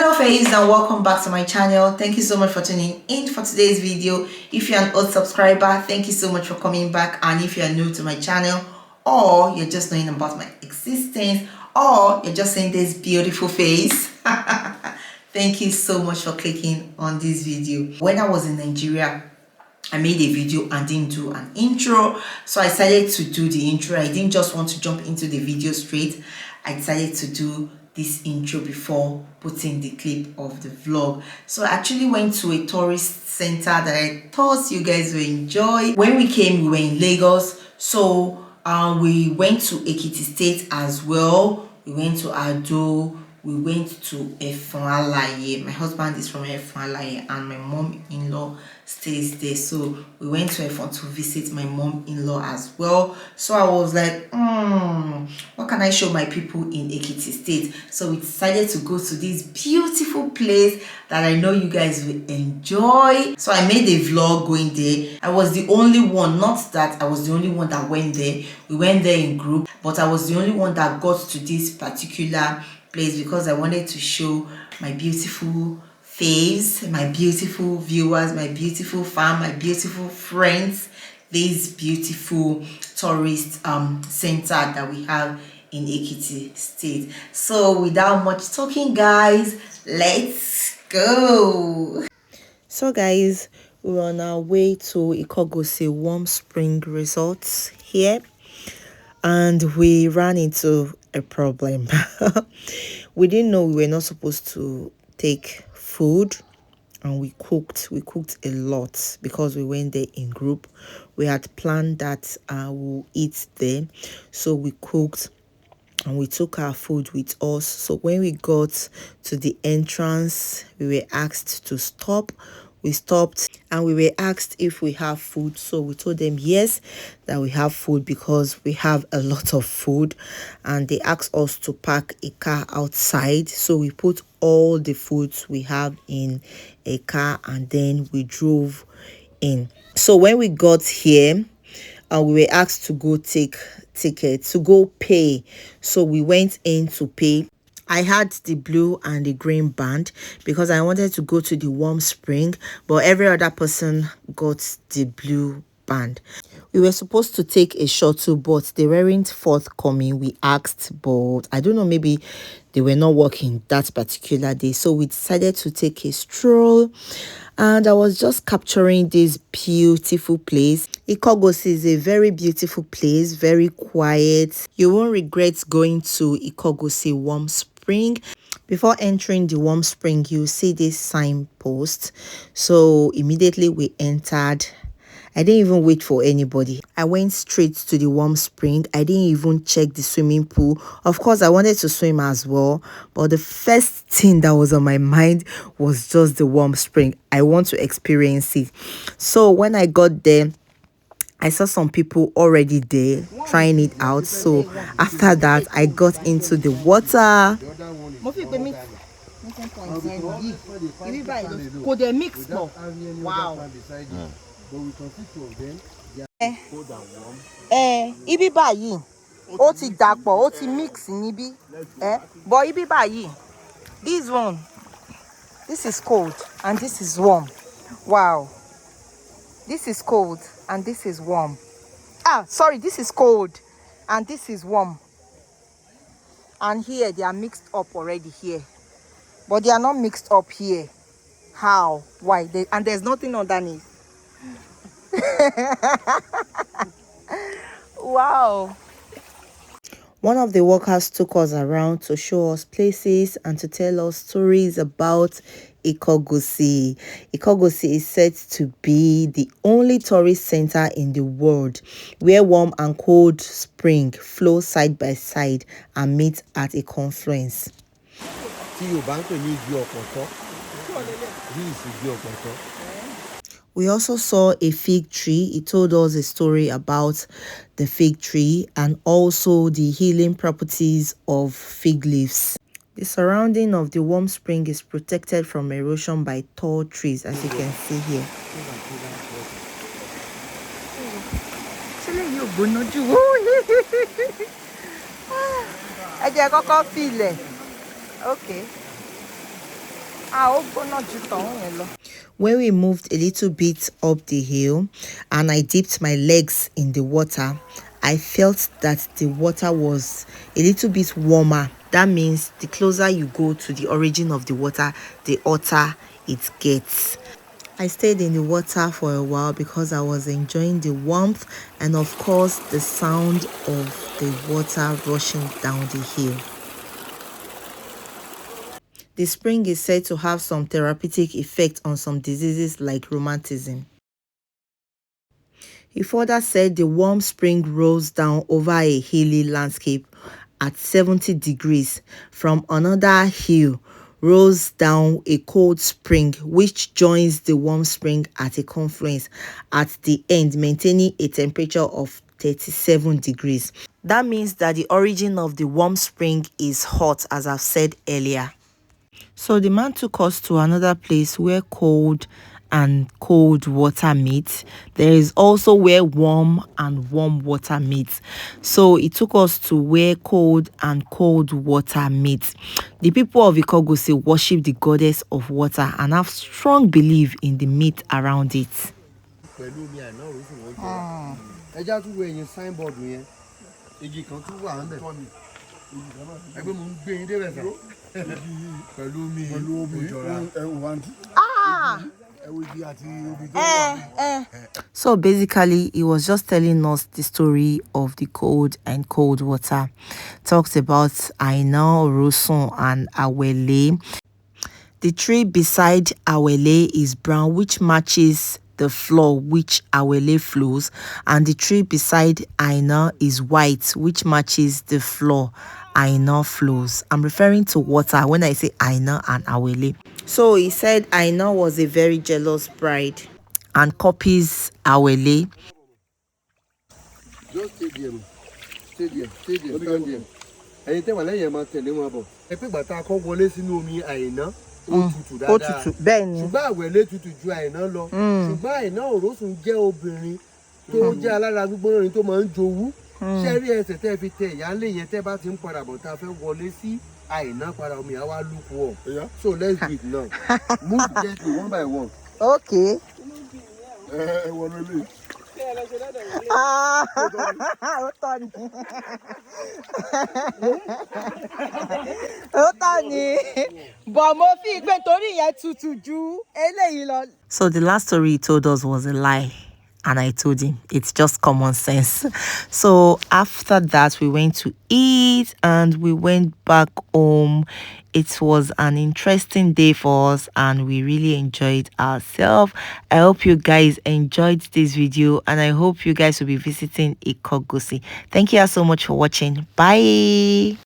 Hello faves and welcome back to my channel. Thank you so much for tuning in for today's video. If you're an old subscriber, thank you so much for coming back. And if you're new to my channel, or you're just knowing about my existence, or you're just seeing this beautiful face, thank you so much for clicking on this video. When I was in Nigeria, I made a video and didn't do an intro, so I decided to do the intro. I didn't just want to jump into the video straight. I decided to do this intro before putting the clip of the vlog. So I actually went to a tourist center that I thought you guys will enjoy. When we came, we were in Lagos, so we went to Ekiti state as well. We went to Ado. We went to Efon. My husband is from Efon and my mom-in-law stays there. So we went to Efon to visit my mom-in-law as well. So I was like, what can I show my people in Ekiti state? So we decided to go to this beautiful place that I know you guys will enjoy. So I made a vlog going there. I was the only one, not that I was the only one that went there. We went there in group, but I was the only one that got to this particular place because I wanted to show my beautiful faves, my beautiful viewers, my beautiful fam, my beautiful friends, this beautiful tourist center that we have in Ekiti state. So without much talking, guys, let's go. So guys, we're on our way to Ikogosi Warm Spring Resorts here, and we ran into a problem. We didn't know we were not supposed to take food, and we cooked a lot because we went there in group. We had planned that we'll eat there, so we cooked and we took our food with us. So when we got to the entrance, we were asked to stop. We stopped and we were asked if we have food. So we told them yes, that we have food because we have a lot of food. And they asked us to park a car outside. So we put all the foods we have in a car and then we drove in. So when we got here, we were asked to go take tickets, to go pay. So we went in to pay. I had the blue and the green band because I wanted to go to the warm spring, but every other person got the blue band. We were supposed to take a shuttle, but they weren't forthcoming. We asked, but I don't know, maybe they were not working that particular day. So we decided to take a stroll, and I was just capturing this beautiful place. Ikogosi is a very beautiful place, very quiet. You won't regret going to Ikogosi Warm Spring. Before entering the warm spring, you see this signpost. So immediately we entered. I didn't even wait for anybody. I went straight to the warm spring. I didn't even check the swimming pool. Of course, I wanted to swim as well, but the first thing that was on my mind was just the warm spring. I want to experience it. So when I got there, I saw some people already there trying it out. So after that, I got into the water. Wow. Ibi báyìí ó ti dàpọ̀, ó ti mix níbí. But ibi báyìí, this one, this is cold and this is warm. Wow. This is cold and this is warm. Sorry, this is cold and this is warm. And here they are mixed up already here. But they are not mixed up here. How? Why? And there's nothing underneath. Wow. One of the workers took us around to show us places and to tell us stories about Ikogosi. Ikogosi is said to be the only tourist center in the world where warm and cold spring flow side by side and meet at a confluence. We also saw a fig tree. It told us a story about the fig tree and also the healing properties of fig leaves. The surrounding of the warm spring is protected from erosion by tall trees, as you can see here. Okay. When we moved a little bit up the hill and I dipped my legs in the water, I felt that the water was a little bit warmer. That means the closer you go to the origin of the water, the hotter it gets. I stayed in the water for a while because I was enjoying the warmth and of course the sound of the water rushing down the hill. The spring is said to have some therapeutic effect on some diseases like rheumatism. He further said the warm spring rolls down over a hilly landscape at 70 degrees. From another hill rolls down a cold spring which joins the warm spring at a confluence at the end, maintaining a temperature of 37 degrees. That means that the origin of the warm spring is hot, as I've said earlier. So the man took us to another place where cold and cold water meet. There is also where warm and warm water meet. So he took us to where cold and cold water meet. The people of Ikogosi worship the goddess of water and have strong belief in the myth around it. So basically, he was just telling us the story of the cold and cold water. Talks about Aina, Rosun, and Awele. The tree beside Awele is brown, which matches the floor which Awele flows, and the tree beside Aina is white, which matches the floor Aina flows. I'm referring to water when I say Aina and Awele. So he said Aina was a very jealous bride and copies Awele. Just stay there. Stay there. Stay there. Stand there. Ẹ̀yin tẹ́ wà lẹ́yìn ẹ máa tẹ̀lé wọn bọ̀. Ẹ pé ìgbà tá a kọ́ wọlé sínú omi Àìná ó tutù dáadáa. Ó tutù bẹ́ẹ̀ ni. Ṣùgbọ́n Àwẹ̀lé tutù ju Àìná lọ. Ṣùgbọ́n Àìná Òrósùn jẹ́ obìnrin tó jẹ́ alára gbígbóná ni tó máa ń jowú. Ṣé rí ẹsẹ̀ tẹ́ fi tẹ ìyáálé yẹn tẹ́ bá ti ń padà bọ̀ tá a fẹ́ wọlé sí Àìná padà omi àwa lùkù ọ̀. So let's do it now. Move gently one by one. Okay. Ẹ wọlé lè. So the last story he told us was a lie. And I told him it's just common sense. So after that, we went to eat and we went back home. It was an interesting day for us and we really enjoyed ourselves. I hope you guys enjoyed this video and I hope you guys will be visiting Ikogosi. Thank you all so much for watching. Bye.